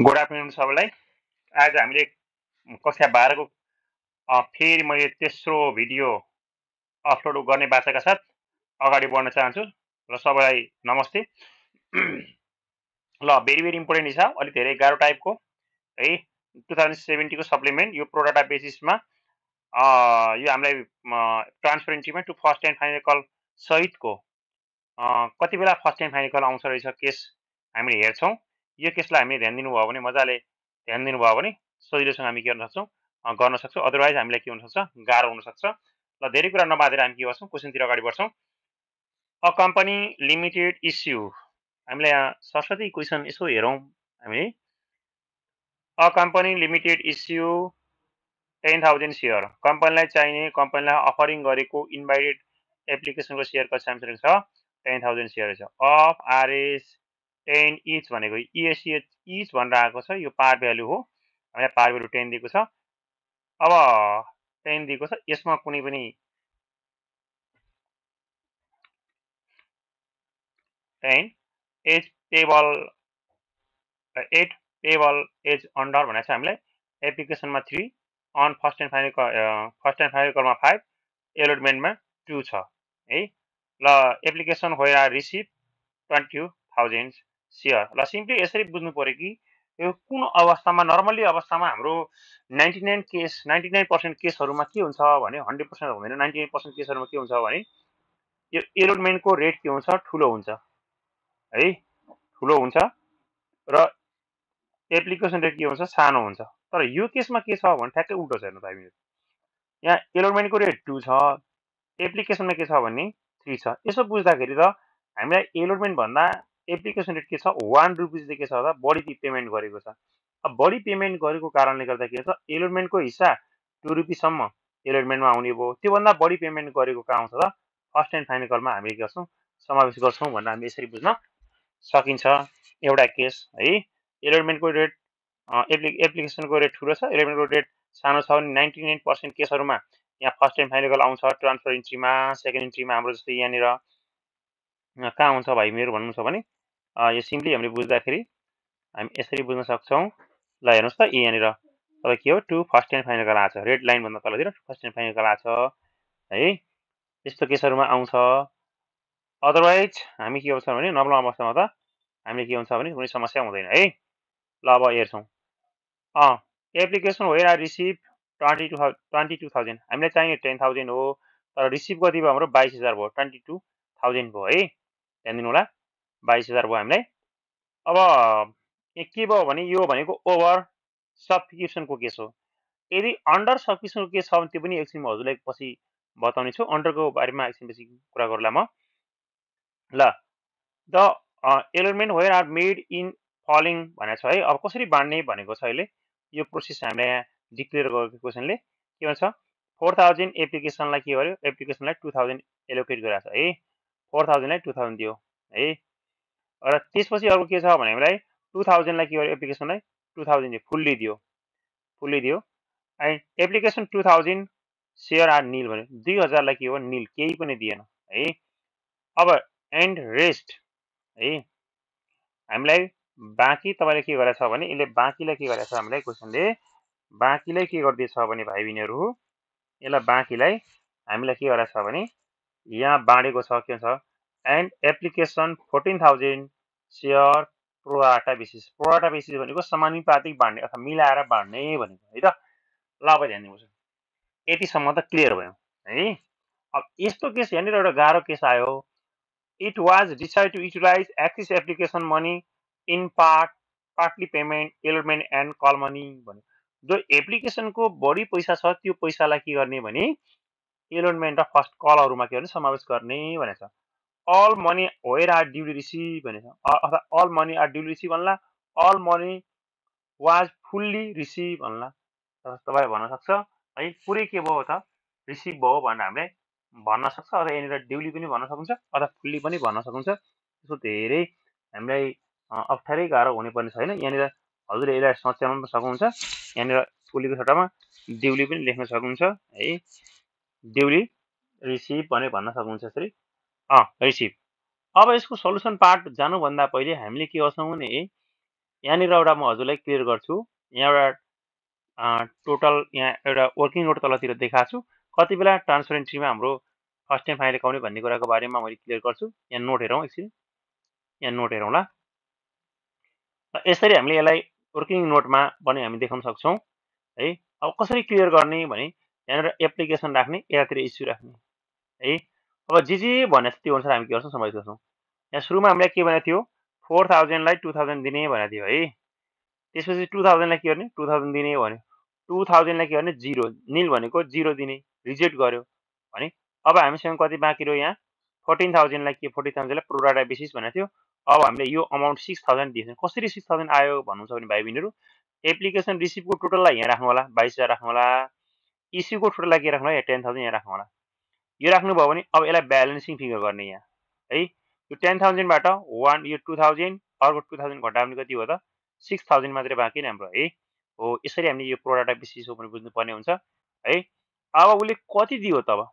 Good afternoon सबैलाई। आज हामीले कक्षा 12 को फेरि मैले तेस्रो भिडियो अपलोड गर्ने बाचाका साथ अगाडि बढ्न चाहन्छु र सबैलाई नमस्ते। ल भेरी इम्पोर्टेन्ट हिसाब अलिक धेरै गाह्रो टाइपको है 2070 को सप्लिमेन्ट यो प्रोडाटा बेसिसमा यो हामीलाई ट्रान्सफर इन्ट्रीमा to first and final call सहितको कति बेला फर्स्ट एन्ड फाइनल कल आउँछ रहेछ केस हामीले हेर्छौँ। यो केसलाई हामीले ध्यान दिनुभयो भने मजाले ध्यान दिनुभयो भने सजिलोसँग हामी के गर्न सक्छौँ अदरवाइज हामीलाई के हुनसक्छ गाह्रो हुनसक्छ। ल धेरै कुरा नबाँधेर हामी के गर्छौँ क्वेसनतिर अगाडि बढ्छौँ। अ कम्पनी लिमिटेड इस्यु हामीले यहाँ सरस्वती क्वेसन यसो हेरौँ हामी। A company limited issue 10,000 share कम्पनीलाई चाहिने कम्पनीलाई अफरिङ गरेको इन्भाइटेड एप्लिकेसनको सेयर कति छ 10,000 सेयर छ। अफ आरएस 10 इच भनेको इएसएच इच भनेर आएको छ। यो पार भ्यालु हो, हामीलाई पार भ्यालु 10 दिएको छ। अब 10 दिएको छ, यसमा कुनै पनि 10 as payable 8 payable as under भनेको छ हामीलाई एप्लिकेसनमा 3 अन फर्स्ट एन्ड फाइनल कलमा 5 एलोटमेन्टमा 2 छ है। ल एप्लिकेसन होयर रिसिभ 20,000 सेयर। ल सिम्पली यसरी बुझ्नु पर्यो कि यो कुन अवस्थामा नर्मली अवस्थामा हाम्रो 99% केसहरूमा के हुन्छ भने 100% हुँदैन 99% केसहरूमा के हुन्छ भने यो एलोटमेन्टको रेट के हुन्छ ठुलो हुन्छ है, ठुलो हुन्छ र एप्लिकेसन रेट के हुन्छ सानो हुन्छ। तर यो केसमा के छ भने ठ्याक्कै उल्टो छ हेर्नु तपाईँ। यहाँ एलोटमेन्टको रेट 2 छ, एप्लिकेसनमा के छ भने 3 छ। यसो बुझ्दाखेरि त हामीलाई एलोटमेन्ट भन्दा एप्लिकेसन रेट के छ 1 रुपिसले के छ त बढी पेमेन्ट गरेको छ। अब बढी पेमेन्ट गरेको कारणले गर्दा के छ एलोटमेन्टको हिस्सा 2 रुपिसम्म एलोटमेन्टमा आउने भयो। त्योभन्दा बढी पेमेन्ट गरेको कहाँ आउँछ त फर्स्ट एन्ड फाइनल कलमा हामी के गर्छौँ समावेश गर्छौँ भनेर हामी यसरी बुझ्न सकिन्छ। एउटा केस है एलोटमेन्टको रेट एप्लिकेसनको रेट ठुलो छ, एलोटमेन्टको रेट सानो छ भने 99% केसहरूमा यहाँ फर्स्ट एन्ड फाइनल कल आउँछ ट्रान्सफर इन्ट्रीमा। सेकेन्ड इन्ट्रीमा हाम्रो जस्तै यहाँनिर कहाँ आउँछ भाइ मेरो भन्नु छ भने यो सिम्पली हामीले बुझ्दाखेरि हामी यसरी बुझ्न सक्छौँ। ल हेर्नुहोस् त यहाँनिर अब के हो 2 फर्स्ट एन्ड फाइनल कल आएको छ, रेड लाइन भन्दा तलतिर फर्स्ट एन्ड फाइनल कल आएको छ है। यस्तो केसहरूमा आउँछ। अदरवाइज हामी के गर्छ भने नर्मल अवस्थामा त हामीले के हुन्छ भने कुनै समस्या हुँदैन है। ल अब हेर्छौँ एप्लिकेसन वेयर आर रिसिभ 22,000 हामीलाई चाहिने 10,000 हो तर रिसिभ कति भयो हाम्रो 22,000 भयो 22,000 भयो है। ध्यान दिनु होला 22,000 भयो हामीलाई। अब के भयो भने यो भनेको ओभर सब्सक्रिप्सनको केस हो। यदि अन्डर सब्सक्रिप्सनको केस छ भने त्यो पनि एकछिन म हजुरलाई पछि बताउने छु। अन्डरको बारेमा एकछिनपछि कुरा गर्ला म। ल the allotment were are made in following भनेको छ है। अब कसरी बाँड्ने भनेको छ अहिले यो प्रोसेस हामीले यहाँ डिक्लेयर गरेको क्वेसनले के भन्छ 4,000 एप्लिकेसनलाई के गर्यो एप्लिकेसनलाई 2,000 एलोकेट गरेको छ है। 4,000 लाई 2,000 दियो है। र त्यसपछि अर्को के छ भने हामीलाई 2,000 लाई के गर्यो एप्लिकेसनलाई 2,000 फुल्ली दियो एन्ड एप्लिकेसन 2,000 सेयर आर निल भन्यो 2,000 लाई के हो निल केही पनि दिएन है। अब एन्ड रेस्ट है हामीलाई बाँकी तपाईँले के गरेछ भने यसले बाँकीलाई के गरेछ हामीलाई क्वेसनले बाँकीलाई के गर्दैछ भने भाइ बहिनीहरू यसलाई बाँकीलाई हामीलाई के गरेछ भने यहाँ बाँडेको छ के छ and application 14,000 share pro rata basis भनेको समानुपातिक बाँड्ने अथवा मिलाएर बाँड्ने भनेको है त। ल अब ध्यान दिनुहोस् यतिसम्म त क्लियर भयो है। अब यस्तो केस यहाँनिर एउटा गाह्रो केस आयो it was decide to utilise excess application money in partly payment allotment and call money भन्यो। जो एप्लिकेसनको बढी पैसा छ त्यो पैसालाई के गर्ने भने एलोटमेन्ट र फर्स्ट कलहरूमा के गर्ने समावेश गर्ने भनेको छ। All money were duly duly रिसिभ भनेको छ अथवा all money are duly receive भन्ला all money was fully receive भन्ला तपाईँ भन्न सक्छ है पुरै के भयो त रिसिभ भयो भनेर हामीले भन्न सक्छ अथवा यहाँनिर ड्युली पनि भन्न सक्नुहुन्छ अथवा फुल्ली पनि भन्न सक्नुहुन्छ। त्यसको धेरै हामीलाई अप्ठ्यारै गाह्रो हुनुपर्ने छैन। यहाँनिर हजुरले यसलाई सच्याउन पनि सक्नुहुन्छ। यहाँनिर फुल्लीको सट्टामा ड्युली पनि लेख्न सक्नुहुन्छ है। ड्युली रिसिभ भने भन्न सक्नुहुन्छ यसरी रिसिभ। अब यसको सल्युसन पार्ट जानुभन्दा पहिले हामीले के गर्छौँ भने यहाँनिर एउटा म हजुरलाई क्लियर गर्छु। यहाँ एउटा टोटल यहाँ एउटा वर्किङ नोट तलतिर देखाएको छु। कति बेला ट्रान्सफर एन्ट्रीमा हाम्रो फर्स्ट टाइम फाइल एकाउने भन्ने कुराको बारेमा मैले क्लियर गर्छु। यहाँ नोट हेरौँ एकछिन, यहाँ नोट हेरौँला। यसरी हामीले यसलाई वर्किङ नोटमा पनि हामी देखाउन सक्छौँ है। अब कसरी क्लियर गर्ने भने यहाँनिर एप्लिकेसन राख्ने, यतातिर इस्यु राख्ने है। अब जे भनेको छ त्यो अनुसार हामी के गर्छौँ समावेश गर्छौँ। यहाँ सुरुमा हामीलाई के भनेको थियो, 4000 लाई 2000 दिने भनेको थियो है। त्यसपछि 2000 लाई के गर्ने, 2000 दिने भन्यो। 2000 लाई के गर्ने, 0 निल भनेको 0 दिने, रिजेक्ट गर्यो भने अब हामीसँग कति बाँकी रह्यो यहाँ 14000 लाई के 14000 लाई प्रोराटा बेसिस भनेको थियो। अब हामीले यो अमाउन्ट 6000 दिएछौँ। कसरी 6000 आयो भन्नुहुन्छ भने भाइ बहिनीहरू, एप्लिकेसन रिसिभको टोटललाई यहाँ राख्नु होला, 22000 राख्नु होला। इस्युको टोटललाई के राख्नु होला, यहाँ 10000 यहाँ राख्नु होला। यो राख्नुभयो भने अब यसलाई ब्यालेन्सिङ फिगर गर्ने यहाँ है। यो 10000 बाट यो 2000 अर्को 2000 घटायो भने कति हो त, 6000 मात्रै बाँकी नै हाम्रो है। हो यसरी हामीले यो प्रोडाक्ट बेसिस हो भने बुझ्नुपर्ने हुन्छ है। अब उसले कति दियो त, अब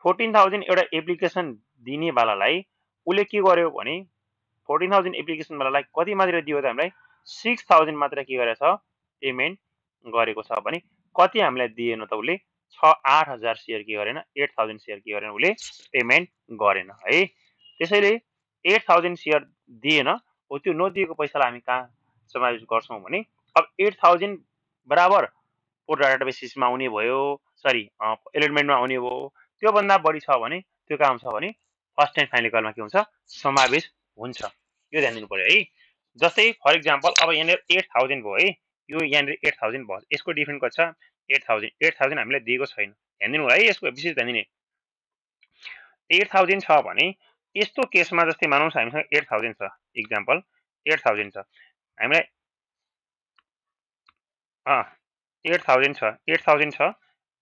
14000 एउटा एप्लिकेसन दिने वालालाई उसले के गर्यो भने 14000 एप्लिकेसन वालालाई कति मात्रै दियो त हामीलाई 6000 मात्र के गरेछ पेमेन्ट गरेको छ भने कति हामीलाई दिएन त उसले 8000 सेयर के गरेन, 8000 सेयर के गरेन उसले पेमेन्ट गरेन है। त्यसैले 8000 सेयर दिएन, हो त्यो नदिएको पैसालाई हामी कहाँ समावेश गर्छौँ भने अब 8000 बराबर प्रोडाक्ट बेसिसमा आउने भयो, सरी एलोटमेन्टमा आउने भयो। त्योभन्दा बढी छ भने त्यो कहाँ हुन्छ भने फर्स्ट टाइम फाइनल कलमा के हुन्छ, समावेश हुन्छ। यो ध्यान दिनु पर्यो है। जस्तै फर इक्जाम्पल अब यहाँनिर 8000 भयो है, यो यहाँनिर 8000 भयो, यसको डिफरेन्ट कति छ 8000 हामीलाई दिएको छैन। ध्यान दिनु होला है, यसको विशेष ध्यान दिने। 8000 छ भने यस्तो केसमा जस्तै मानौँ हामीसँग 8000 छ, इक्जाम्पल 8000 छ, हामीलाई 8000 छ, 8000 छ,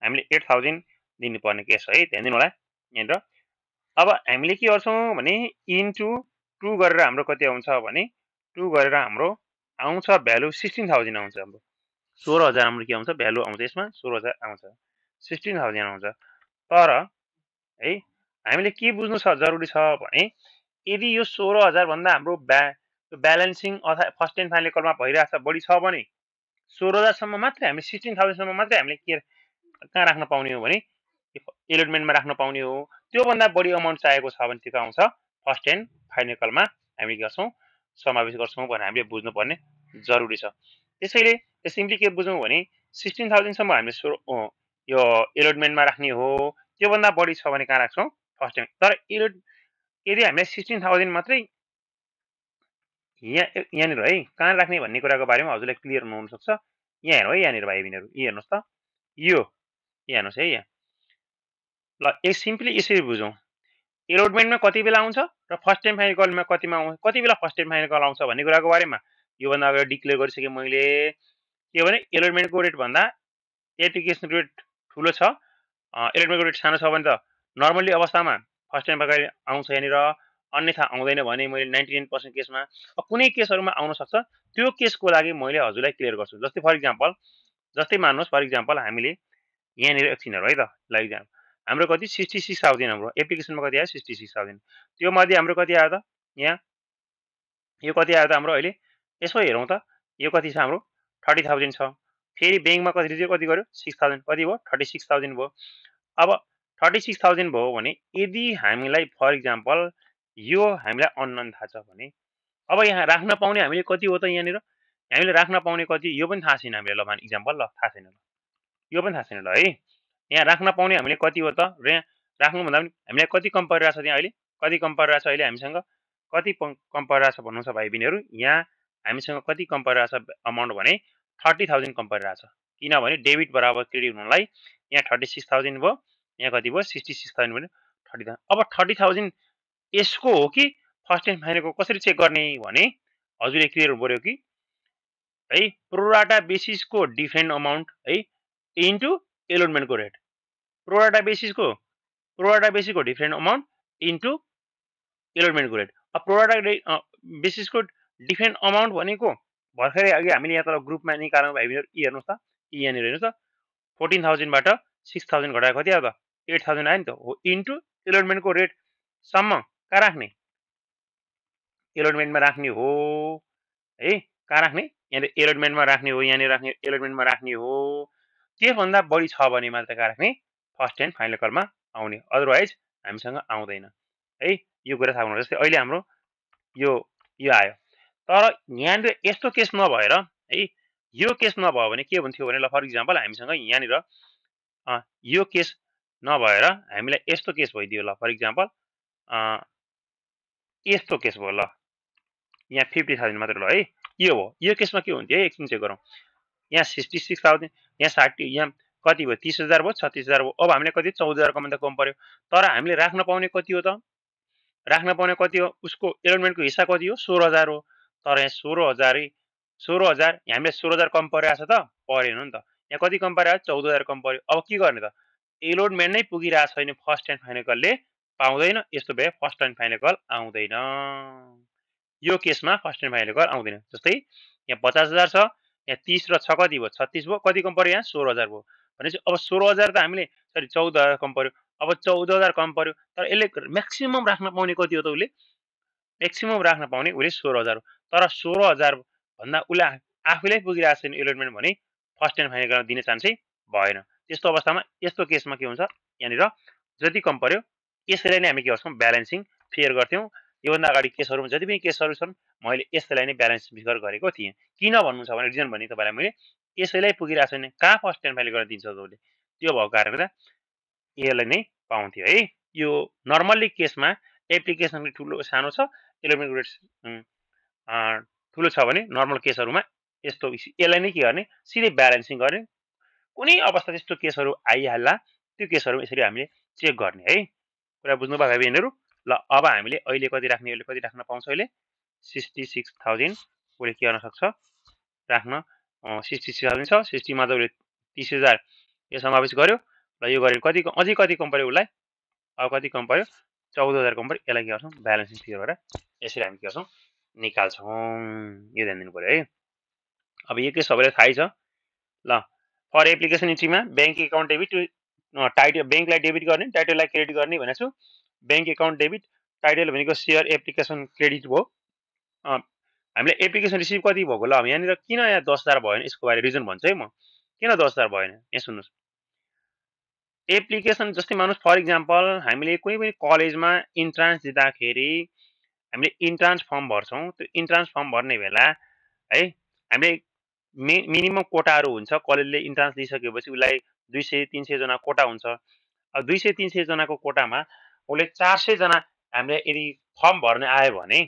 हामीले 8000 दिनुपर्ने केस है। ध्यान दिनु होला यहाँनिर। अब हामीले के गर्छौँ भने इन्टु 2 गरेर हाम्रो कति आउँछ भने 2 गरेर हाम्रो आउँछ भ्यालु 16000 आउँछ। हाम्रो 16000 हाम्रो के आउँछ भ्यालु आउँछ, यसमा 16000 आउँछ, 16000 आउँछ। तर है हामीले के बुझ्नु छ जरुरी छ भने यदि यो 16000 भन्दा हाम्रो ब्यालेन्सिङ अथवा फर्स्ट एन्ड फाइनल कलमा भइरहेछ बढी छ भने 16000 सम्म मात्रै हामी 16000 सम्म मात्रै हामीले के कहाँ राख्न पाउने हो भने एलोटमेन्टमा राख्न पाउने हो। त्योभन्दा बढी अमाउन्ट चाहिएको छ भने त्यो आउँछ फर्स्ट एन्ड फाइनल कलमा हामी गर्छौँ समावेश गर्छौँ भनेर हामीले बुझ्नुपर्ने जरुरी छ। त्यसैले सिम्पली के बुझौँ भने 16000 सम्म हामीले यो एलोटमेन्टमा राख्ने हो, त्योभन्दा बढी छ भने कहाँ राख्छौँ फर्स्ट एन्ड। तर यदि हामीलाई 16000 मात्रै यहाँनिर है कहाँ राख्ने भन्ने कुराको बारेमा हजुरलाई क्लियर हुनसक्छ। यहाँ हेरौँ है, यहाँनिर भाइ बहिनीहरू यी हेर्नुहोस् त, यो हेर्नुहोस् है यहाँ। ल एक सिम्पली यसरी बुझौँ, एलोटमेन्टमा कति बेला आउँछ र फर्स्ट टाइम फाइनल कलमा कतिमा आउँछ, कति बेला फर्स्ट टाइम फाइनल कल आउँछ भन्ने कुराको बारेमा योभन्दा अगाडि डिक्लेयर गरिसकेँ मैले। के भने एलोटमेन्टको रेट भन्दा एप्लिकेसन रेट ठुलो छ, एलोटमेन्टको रेट सानो छ भने त नर्मल्ली अवस्थामा फर्स्ट टाइम फाइनल आउँछ यहाँनिर, अन्यथा आउँदैन भने मैले 99% केसमा कुनै केसहरूमा आउन सक्छ। त्यो केसको लागि मैले हजुरलाई क्लियर गर्छु। जस्तै फर इक्जाम्पल, जस्तै मान्नुहोस् फर इक्जाम्पल हामीले यहाँनिर एकछिन हेरौँ है त, ल इक्जाम्पल हाम्रो कति 66000 हाम्रो एप्लिकेसनमा कति आयो 66000। त्यो मध्ये हाम्रो कति आयो त यहाँ, यो कति आयो त हाम्रो अहिले यसो हेरौँ त, यो कति छ हाम्रो 30000 छ। फेरि ब्याङ्कमा कति रिजेक्ट कति गर्यो 6000, कति भयो 36000 भयो। अब 36000 भयो भने यदि हामीलाई फर इक्जाम्पल यो हामीलाई अननोन थाहा छ भने अब यहाँ राख्न पाउने हामीले कति हो त, यहाँनिर हामीले राख्न पाउने कति यो पनि थाहा छैन हामीले। ल मान इक्जाम्पल, ल थाहा छैन, यो पनि थाहा छैन ल है। यहाँ राख्न पाउने हामीले कति हो त, र यहाँ राख्नुभन्दा पनि हामीलाई कति कम परिरहेछ त्यहाँ अहिले, कति कम परिरहेछ अहिले हामीसँग, कति कम परिरहेछ भन्नु छ भाइ बहिनीहरू। यहाँ हामीसँग कति कम परिरहेछ अमाउन्ट भने 30000 कम परिरहेछ। किनभने डेबिट बराबर क्रेडिट हुनलाई यहाँ 36000 भयो, यहाँ कति भयो 66000 भयो, 30000। अब 30000 यसको हो कि फर्स्ट एन्ड फाइनलको कसरी चेक गर्ने भने हजुरले क्लियर हुनु पर्यो कि है प्रोराटा बेसिसको डिफरेन्ट अमाउन्ट है इन्टु एलोटमेन्टको रेट। प्रोराटा बेसिसको डिफरेन्ट अमाउन्ट इन्टु एलोटमेन्टको रेट। अब प्रोराटा बेसिसको डिफरेन्ट अमाउन्ट भनेको भर्खरै अघि हामीले यहाँ तल ग्रुपमा निकाल्नु भाइ बहिनीहरू यी हेर्नुहोस् त, यहाँनिर हेर्नुहोस् त 14000 बाट 6000 घटाएको कति आयो त 8000 आयो नि त हो, इन्टु एलोटमेन्टको रेट सम्म कहाँ राख्ने एलोटमेन्टमा राख्ने हो है। कहाँ राख्ने यहाँनिर एलोटमेन्टमा राख्ने हो यहाँनिर राख्ने एलोटमेन्टमा राख्ने हो त्योभन्दा बढी छ भने मात्र कहाँ राख्ने फर्स्ट एन्ड फाइनल कलमा आउने अदरवाइज हामीसँग आउँदैन है यो कुरा थाहा हुनु जस्तै अहिले हाम्रो यो आयो तर यहाँनिर यस्तो केस नभएर है यो केस नभयो भने के हुन्थ्यो भने ल फर इक्जाम्पल हामीसँग यहाँनिर यो केस नभएर हामीलाई यस्तो केस भइदियो ल फर इक्जाम्पल यस्तो केस भयो ल यहाँ 50,000 मात्र ल है यो हो यो केसमा के हुन्थ्यो है एकछिन चेक गरौँ यहाँ 66,000 यहाँ 60 यहाँ कति भयो 30,000 भयो 36,000 भयो अब हामीले कति 14,000 कमाउँदा कम पर्यो तर हामीले राख्न पाउने कति हो त राख्न पाउने कति हो उसको एलोटमेन्टको हिस्सा कति हो 16,000 हो तर यहाँ 16,000 हामीले 16,000 कम परिरहेछ त परेन नि त यहाँ कति कम परेको 14,000 कम पर्यो अब के गर्ने त एलोटमेन्ट नै पुगिरहेको छैन फर्स्ट एन्ड फाइनल कलले पाउँदैन यस्तो भए फर्स्ट एन्ड फाइनल कल आउँदैन यो केसमा फर्स्ट एन्ड फाइनल कल आउँदैन जस्तै यहाँ 50,000 छ यहाँ 30 र 6 कति भयो 36 भयो कति कम पर्यो यहाँ 16,000 भयो भनेपछि अब 16,000 त हामीले सरी 14,000 कम पर्यो अब 14,000 कम पर्यो तर यसले म्याक्सिमम राख्न पाउने कति हो त उसले म्याक्सिमम राख्न पाउने उसले 16,000 हो तर 16,000 भन्दा उसले आफैलाई पुगिरहेको छैन एलोटमेन्ट भने फर्स्ट एन्ड फाइनल गर्न दिने चान्सै भएन त्यस्तो अवस्थामा यस्तो केसमा के हुन्छ यहाँनिर जति कम पर्यो यसैलाई नै हामी के गर्छौँ ब्यालेन्सिङ फेयर गर्थ्यौँ योभन्दा अगाडि केसहरूमा जति पनि केसहरू छन् मैले यसैलाई नै ब्यालेन्स फिगर गरेको थिएँ किन भन्नु छ भने रिजन भने तपाईँलाई मैले यसैलाई पुगिरहेको छैन कहाँ फर्स्ट एन्ड फाइनल गर्न दिन्छ उसले त्यो भएको कारणले यसलाई नै पाउँथ्यो है यो नर्मल्ली केसमा एप्लिकेसन ठुलो सानो छ एलोटमेन्ट रेट ठुलो छ भने नर्मल केसहरूमा यस्तो यसलाई नै के गर्ने सिधै ब्यालेन्सिङ गर्ने कुनै अवस्था त्यस्तो केसहरू आइहाल्ला त्यो केसहरू यसरी हामीले चेक गर्ने है कुरा बुझ्नुभयो भाइ बहिनीहरू ल अब हामीले अहिले कति राख्ने अहिले कति राख्न पाउँछ अहिले 66,000 उसले के गर्न सक्छ राख्न 66,000 छ 60 मा त उसले 30,000 यो समावेश गर्यो र यो गरेर कति अझै कति कम पर्यो उसलाई अब कति कम पर्यो 14,000 कम पर्यो यसलाई के गर्छौँ ब्यालेन्सिङ फिगर गरेर यसरी हामी के गर्छौँ निकाल्छौँ यो ध्यान दिनु पर्यो है अब यो के सबैलाई थाहै छ ल फर एप्लिकेसन इन्ट्रीमा ब्याङ्क एकाउन्ट डेबिट टाइटल ब्याङ्कलाई डेबिट गर्ने टाइटललाई क्रेडिट गर्ने भनेको छु ब्याङ्क एकाउन्ट डेबिट टाइटल भनेको सेयर एप्लिकेसन क्रेडिट भयो हामीले एप्लिकेसन रिसिभ कति भएको ल यहाँनिर किन यहाँ 10,000 भएन यसको बारे रिजन भन्छु है म किन 10,000 भएन यहाँ सुन्नुहोस् एप्लिकेसन जस्तै मानुस फर इक्जाम्पल हामीले कुनै पनि कलेजमा इन्ट्रान्स दिँदाखेरि हामीले इन्ट्रान्स फर्म भर्छौँ त्यो इन्ट्रान्स फर्म भर्ने बेला है हामीले मिनिमम कोटाहरू हुन्छ कलेजले इन्ट्रान्स दिइसकेपछि उसलाई 200-300 जना कोटा हुन्छ अब 200-300 जनाको कोटामा उसले 400 जना हामीले यदि फर्म भर्न आयो भने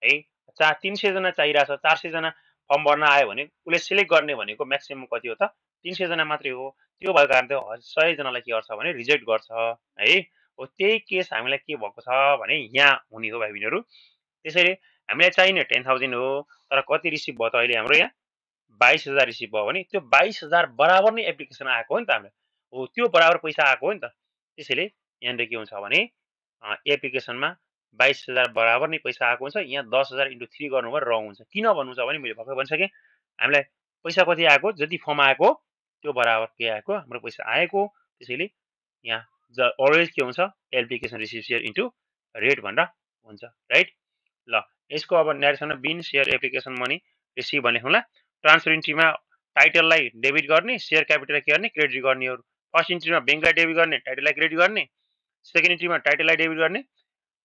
है 300 जना चाहिरहेछ 400 जना फर्म भर्न आयो भने उसले सिलेक्ट गर्ने भनेको म्याक्सिमम कति हो त 300 जना मात्रै हो त्यो भएको कारण चाहिँ 100 जनालाई के गर्छ भने रिजेक्ट गर्छ है हो त्यही केस हामीलाई के भएको छ भने यहाँ हुने हो भाइ बहिनीहरू त्यसैले हामीलाई चाहिने 10,000 हो तर कति रिसिभ भयो त अहिले हाम्रो यहाँ 22,000 रिसिभ भयो भने त्यो 22,000 बराबर नै एप्लिकेसन आएको हो नि त हामीलाई हो त्यो बराबर पैसा आएको हो नि त त्यसैले यहाँनिर के हुन्छ भने एप्लिकेसनमा 22,000 बराबर नै पैसा आएको हुन्छ यहाँ 10,000 × 3 गर्नुभयो रङ हुन्छ किन भन्नु छ भने मैले भर्खर भनिसकेँ हामीलाई पैसा कति आएको जति फर्म आएको त्यो बराबर के आएको हाम्रो पैसा आएको त्यसैले यहाँ अलवेज के हुन्छ application receive share into rate भनेर हुन्छ राइट ल यसको अब नेरेसनमा बिन सेयर एप्लिकेसन मनी रिसिभ भने होला ट्रान्सफर इन्ट्रीमा टाइटललाई डेबिट गर्ने सेयर क्यापिटललाई के गर्ने क्रेडिट गर्ने हो फर्स्ट इन्ट्रीमा ब्याङ्कलाई डेबिट गर्ने टाइटललाई क्रेडिट गर्ने सेकेन्ड इन्ट्रीमा टाइटललाई डेबिट गर्ने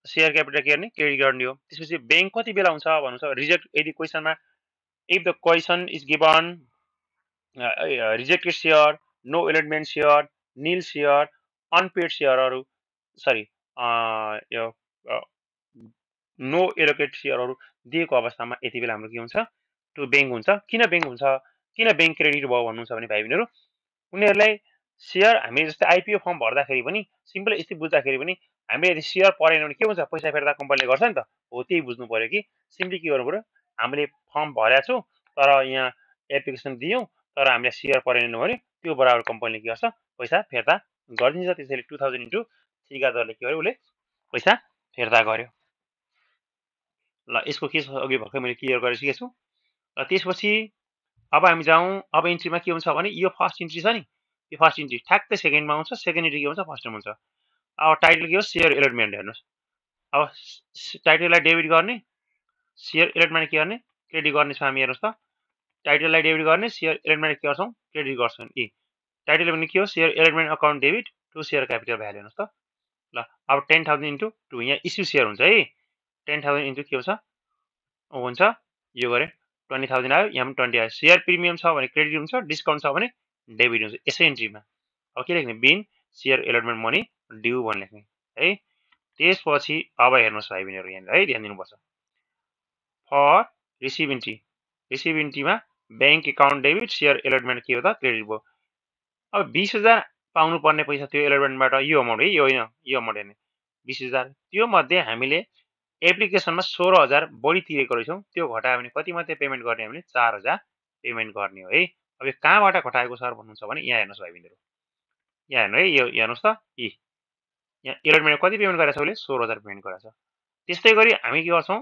सेयर क्यापिटल के गर्ने क्रेडिट गर्ने हो त्यसपछि ब्याङ्क कति बेला हुन्छ भन्नु छ रिजेक्ट यदि क्वेसनमा if the question is given rejected share no allotment share nil share unpaid सेयरहरू सरी यो नो एलोकेट सेयरहरू दिएको अवस्थामा यति बेला हाम्रो के हुन्छ त्यो ब्याङ्क हुन्छ किन ब्याङ्क क्रेडिट भयो भन्नुहुन्छ भने भाइ बहिनीहरू उनीहरूलाई सेयर हामी जस्तै आइपिओ फर्म भर्दाखेरि पनि सिम्पल यस्तै बुझ्दाखेरि पनि हामीले यदि सेयर परेन भने के हुन्छ पैसा फिर्ता कम्पनीले गर्छ नि त हो त्यही बुझ्नु पर्यो कि सिम्पली के गर्नु पर्यो हामीले फर्म भरेका छौँ तर यहाँ एप्लिकेसन दियौँ तर हामीले सेयर परेन भने त्यो बराबर कम्पनीले के गर्छ पैसा फिर्ता गरिदिन्छ त्यसैले 2,000 × 3 का दरले के गर्यो उसले पैसा फिर्ता गर्यो ल यसको केस अघि भर्खर मैले क्लियर गरिसकेको छु र त्यसपछि अब हामी जाउँ अब इन्ट्रीमा के हुन्छ भने यो फर्स्ट इन्ट्री छ नि यो फर्स्ट इन्ट्री ठ्याक्कै सेकेन्डमा आउँछ सेकेन्ड इन्ट्री के हुन्छ फर्स्टमा हुन्छ अब टाइटल के हो सेयर एलोटमेन्ट हेर्नुहोस् अब टाइटललाई डेबिट गर्ने सेयर एलोटमेन्ट के गर्ने क्रेडिट गर्ने छ हामी हेर्नुहोस् त टाइटललाई डेबिट गर्ने सेयर एलोटमेन्ट के गर्छौँ क्रेडिट गर्छौँ यी टाइटल पनि के हो share allotment account debit to share capital value हेर्नुहोस् त ल अब 10,000 इन्टु 2 यहाँ इस्यु सेयर हुन्छ है 10,000 इन्टु के हुन्छ यो गरे 20,000 आयो यहाँ पनि 20 आयो सेयर प्रिमियम छ भने क्रेडिट हुन्छ डिस्काउन्ट छ भने डेबिट हुन्छ यसै इन्ट्रीमा अब के लेख्ने बिन सेयर एलोटमेन्ट मनी ड्यू भनेर लेख्ने है त्यसपछि अब हेर्नुहोस् भाइ बहिनीहरू यहाँनिर है ध्यान दिनुपर्छ फर रिसिभ इन्ट्रीमा bank account debit share allotment के हो त क्रेडिट भयो अब 20,000 पाउनु पर्ने पैसा त्यो एलोटमेन्टबाट यो अमाउन्ट है यो होइन यो अमाउन्ट हेर्ने 20,000 त्यो मध्ये हामीले एप्लिकेसनमा 16,000 बढी तिरेको रहेछौँ त्यो घटायो भने कति मात्रै पेमेन्ट गर्ने हामीले 4,000 पेमेन्ट गर्ने हो है अब यो कहाँबाट घटाएको सर भन्नुहुन्छ भने यहाँ हेर्नुहोस् भाइ बहिनीहरू यहाँ हेर्नु है यो हेर्नुहोस् त यहाँ एलोटमेन्ट कति पेमेन्ट गरेको छ उसले 16,000 पेमेन्ट गरेको छ त्यस्तै गरी हामी के गर्छौँ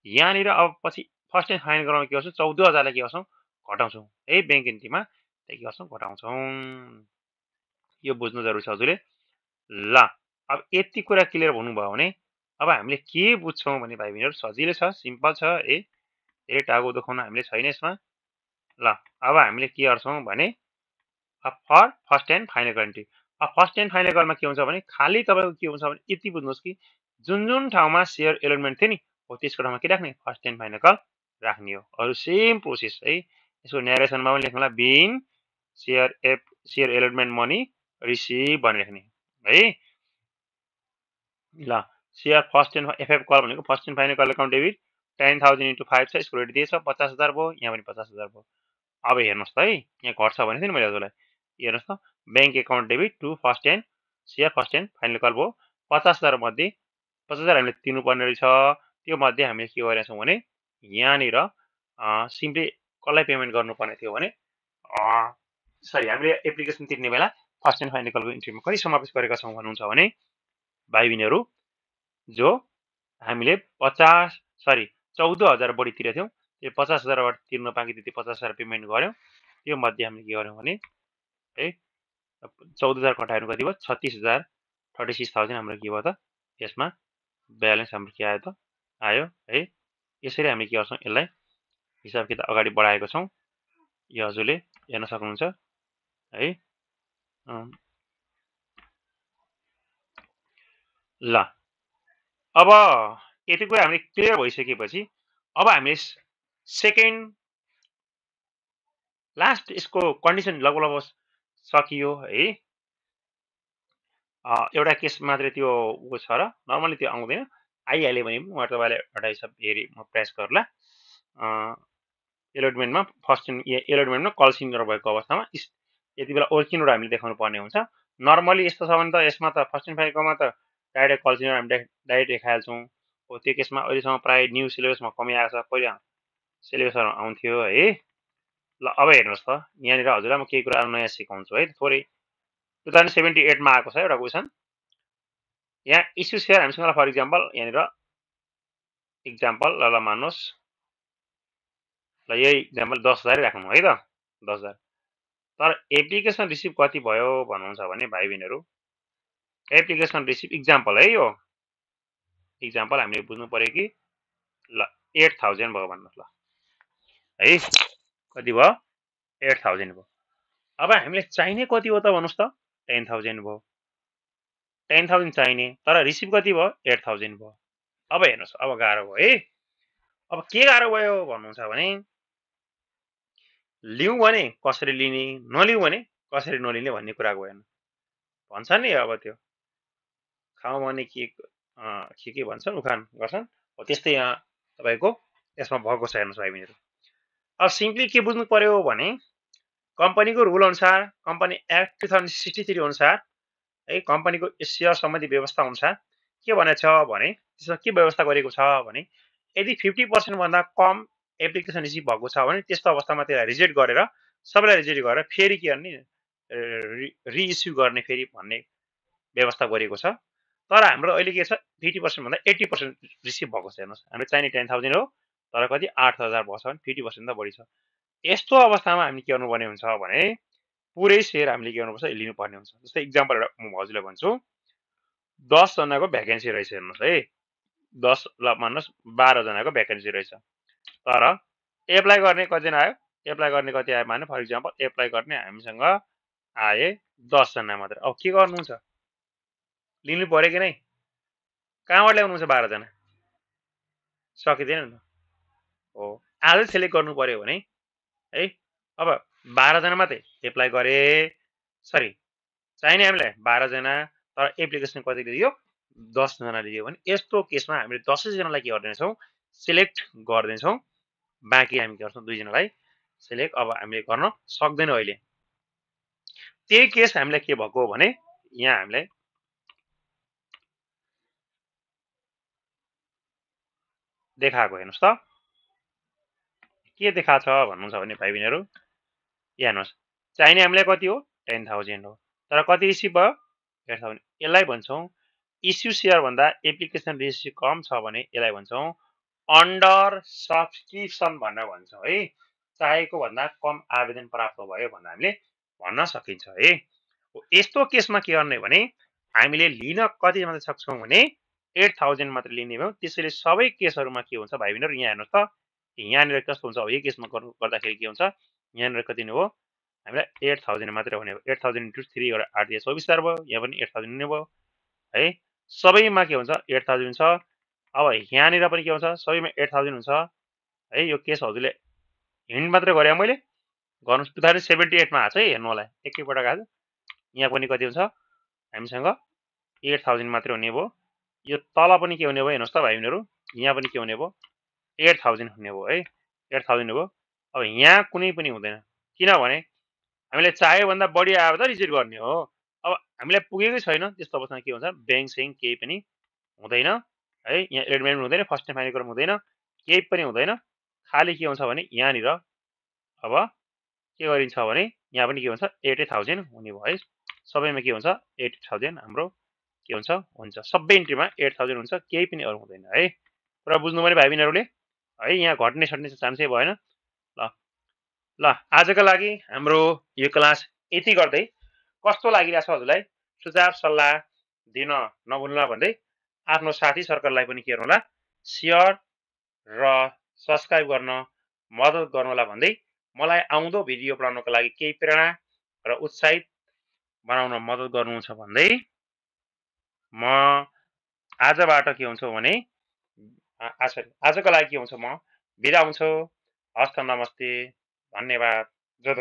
यहाँनिर अब पछि फर्स्ट एन्ड फाइनल गराउन के गर्छौँ 14,000लाई के गर्छौँ घटाउँछौँ है ब्याङ्क इन्ट्रीमा के गर्छौँ घटाउँछौँ यो बुझ्नु जरुरी छ हजुरले ल अब यति कुरा क्लियर हुनुभयो भने अब हामीले के बुझ्छौँ भने भाइ बहिनीहरू सजिलै छ सिम्पल छ है धेरै टाउको दुखाउन हामीले छैन यसमा ल अब हामीले के गर्छौँ भने for first and final country अब फर्स्ट एन्ड फाइनल कलमा के हुन्छ भने खाली तपाईँको के हुन्छ भने यति बुझ्नुहोस् कि जुन जुन ठाउँमा सेयर एलोटमेन्ट थियो नि हो त्यसको ठाउँमा के राख्ने फर्स्ट एन्ड फाइनल कल राख्ने हो अरू सेम प्रोसेस है यसको न्यारेसनमा पनि लेख्नुला being share allotment money receive भनेर लेख्ने है ल share first and FF call भनेको first and final call account debit 10,000 into 5 छ यसको रेट दिएछ 50,000 भयो यहाँ पनि 50,000 भयो अब हेर्नुहोस् त है यहाँ घट्छ भने थिएँ नि मैले हजुरलाई हेर्नुहोस् त bank account debit to first and share first and final call भयो 50,000 मध्ये 50,000 हामीले तिर्नुपर्ने रहेछ त्यो मध्ये हामीले के गरेका छौँ भने यहाँनिर सिम्पली कसलाई पेमेन्ट गर्नुपर्ने थियो भने सरी हामीले एप्लिकेसन तिर्ने बेला फर्स्ट एन्ड फाइनल कलको इन्ट्रीमा कति समावेश गरेका छौँ भन्नुहुन्छ भने भाइ बहिनीहरू जो हामीले 14,000 बढी तिरेको थियौँ त्यो 50,000बाट तिर्न बाँकी त्यति 50,000 पेमेन्ट गऱ्यौँ त्यो मध्ये हामीले के गर्यौँ भने है 14,000 घटाएर कति भयो 36,000 हाम्रो के भयो त यसमा ब्यालेन्स हाम्रो के आयो त आयो है यसरी हामी के गर्छौँ यसलाई हिसाब किताब अगाडि बढाएको छौँ यो हजुरले हेर्न सक्नुहुन्छ है ल अब यति कुरा हामीले क्लियर भइसकेपछि अब हामीले सेकेन्ड लास्ट यसको कन्डिसन लगभग सकियो है एउटा केस मात्रै त्यो ऊ छ र नर्मली त्यो आउँदैन आइहाल्यो भने म तपाईँलाई एउटा हिसाब हेरी म प्रयास गर्ला एलोटमेन्टमा फर्स्ट एलोटमेन्टमा कल सिन्डर भएको अवस्थामा यति बेला ओर्किनोड हामीले देखाउनु पर्ने हुन्छ नर्मली यस्तो छ भने त यसमा त फर्स्ट एन्ड फाइनलमा त डाइरेक्ट कल सिन्डर हामी डाइरेक्ट देखाइहाल्छौँ हो त्यो केसमा अहिलेसम्म प्रायः न्यू सिलेबसमा कमी आएको छ पहिला सिलेबसहरू आउँथ्यो है ल अब हेर्नुहोस् त यहाँनिर हजुरलाई म केही कुराहरू नयाँ सिकाउँछु है थोरै 2078मा आएको छ एउटा क्वेसन यहाँ इस्यु सेयर हामीसँग फर इक्जाम्पल यहाँनिर इक्जाम्पल ल मान्नुहोस् ल यही इक्जाम्पल 10,000 राखौँ है त 10,000 तर एप्लिकेसन रिसिभ कति भयो भन्नुहुन्छ भने भाइ बहिनीहरू एप्लिकेसन रिसिभ इक्जाम्पल है यो इक्जाम्पल हामीले बुझ्नु पर्यो कि ल 8,000 भयो भन्नुहोस् ल है कति भयो 8,000 भयो अब हामीले चाहिने कति हो त भन्नुहोस् त 10,000 भयो 10,000 चाहिने तर रिसिभ कति भयो 8,000 भयो अब हेर्नुहोस् अब गाह्रो भयो है अब के गाह्रो भयो भन्नुहुन्छ भने लिउँ भने कसरी लिने नलिउँ भने कसरी नलिने भन्ने कुरा गयो भन्छ नि अब त्यो खाउँ भने के भन्छन् उखान गर्छन् हो त्यस्तै यहाँ तपाईँको यसमा भएको छ हेर्नुहोस् भाइ बहिनीहरू अब सिम्पली के बुझ्नु पर्यो भने कम्पनीको रुल अनुसार कम्पनी एक्ट 2063 अनुसार है कम्पनीको सेयर सम्बन्धी व्यवस्था अनुसार के भनेको छ भने त्यसमा के व्यवस्था गरेको छ भने यदि 50% भन्दा कम एप्लिकेसन रिसिभ भएको छ भने त्यस्तो अवस्थामा त्यसलाई रिजेक्ट गरेर सबैलाई रिजेक्ट गरेर फेरि के गर्ने रिइस्यु गर्ने फेरि भन्ने व्यवस्था गरेको छ तर हाम्रो अहिले के छ 50% भन्दा 80% रिसिभ भएको छ हेर्नुहोस् हाम्रो चाहिने 10,000 हो तर कति 8,000 भएको छ भने 50% भन्दा बढी छ यस्तो अवस्थामा हामी के गर्नुपर्ने हुन्छ भने पुरै सेयर हामीले के गर्नुपर्छ लिनुपर्ने हुन्छ जस्तै इक्जाम्पल एउटा म हजुरलाई भन्छु 10 जनाको भ्याकेन्सी रहेछ हेर्नुहोस् है 10 ल मान्नुहोस् 12 जनाको भ्याकेन्सी रहेछ तर एप्लाई गर्ने कतिजना आयो एप्लाई गर्ने कति आयो भने फर इक्जाम्पल एप्लाई गर्ने हामीसँग आए 10 जना मात्र। अब के गर्नु छ, लिनु पर्यो कि नै? कहाँबाट ल्याउनु छ 12 जना? सकिँदैन नि। हो, आजै सेलेक्ट गर्नु पर्यो भने है। अब 12 जना मात्रै एप्लाई गरे, सरी चाहिने हामीलाई 12 जना, तर एप्लिकेसन कति दियो? 10 जना दियो भने यस्तो केसमा हामीले 10 जनालाई के गर्दैछौँ? सिलेक्ट गर्दैछौँ। बाँकी हामी गर्छौँ 2 जनालाई सिलेक्ट। अब हामीले गर्न सक्दैनौँ अहिले। त्यही केस हामीलाई के भएको हो भने यहाँ हामीलाई देखाएको हेर्नुस् त, के देखाएको छ भन्नुहुन्छ भने भाइ बहिनीहरू यहाँ हेर्नुहोस्, चाहिने हामीलाई कति हो? 10,000 हो, तर कति रिसिभ भयो? 8,000। यसलाई भन्छौँ इस्यु सेयर भन्दा एप्लिकेसन रेसियो कम छ भने यसलाई भन्छौँ अन्डर सब्सक्रिप्सन भनेर भन्छौँ है। चाहेको भन्दा कम आवेदन प्राप्त भयो भनेर हामीले भन्न सकिन्छ है। यस्तो केसमा के गर्ने भने हामीले लिन कति मात्र सक्छौँ भने 8,000 मात्र लिने भयो। त्यसैले सबै केसहरूमा के हुन्छ भाइ बहिनीहरू यहाँ हेर्नुहोस् त, यहाँनिर कस्तो हुन्छ? अब यही केसमा गर्दाखेरि के हुन्छ? यहाँनिर कति नै हो? हामीलाई 8,000 मात्र हुने भयो। 8,000 इन्टु 3 गरेर 8 या 24,000 भयो। यहाँ पनि 8,000 हुने भयो है। सबैमा के हुन्छ? 8,000 हुन्छ। अब यहाँनिर पनि के हुन्छ? सबैमा 8,000 हुन्छ है। यो केस हजुरले हिन्ड मात्र गरे मैले गर्नुहोस्। 2078 मा आएको छ है, हेर्नु होला एकैपटक आएको। यहाँ पनि कति हुन्छ? हामीसँग 8,000 मात्रै हुने भयो। यो तल पनि के हुने भयो हेर्नुहोस् त भाइ बहिनीहरू, यहाँ पनि के हुने भयो? 8,000 हुने भयो है। 8,000 हो। अब यहाँ कुनै पनि हुँदैन, किनभने हामीले चाह्यो भन्दा बढी आयो त रिजेक्ट गर्ने हो। अब हामीलाई पुगेकै छैन, त्यस्तो अवस्थामा के हुन्छ? ब्याङ्क स्याङ्क केही पनि हुँदैन है। यहाँ एडमिट हुँदैन, फर्स्ट टाइम फाइनल हुँदैन, केही पनि हुँदैन। खालि के हुन्छ भने यहाँनिर अब के गरिन्छ भने यहाँ पनि के हुन्छ? 80,000 हुने भयो है। सबैमा के हुन्छ? 80,000 हाम्रो के हुन्छ? हुन्छ। सबै इन्ट्रीमा 8,000 हुन्छ, केही पनि अरू हुँदैन है। पुरा बुझ्नु भने भाइ बहिनीहरूले है, यहाँ घट्ने सट्ने चान्सै भएन। ल ल आजको लागि हाम्रो यो क्लास यति गर्दै कस्तो लागिरहेछ हजुरलाई सुझाव सल्लाह दिन नभुल्नु भन्दै आफ्नो साथी सर्कललाई पनि के गर्नु होला? सेयर र सब्स्क्राइब गर्न मद्दत गर्नु होला भन्दै मलाई आउँदो भिडियो बनाउनको लागि केही प्रेरणा र उत्साहित बनाउन मद्दत गर्नुहुन्छ भन्दै म आजबाट के हुन्छ भने आजको लागि के हुन्छ, म बिदा हुन्छु। हस्त नमस्ते, धन्यवाद, जो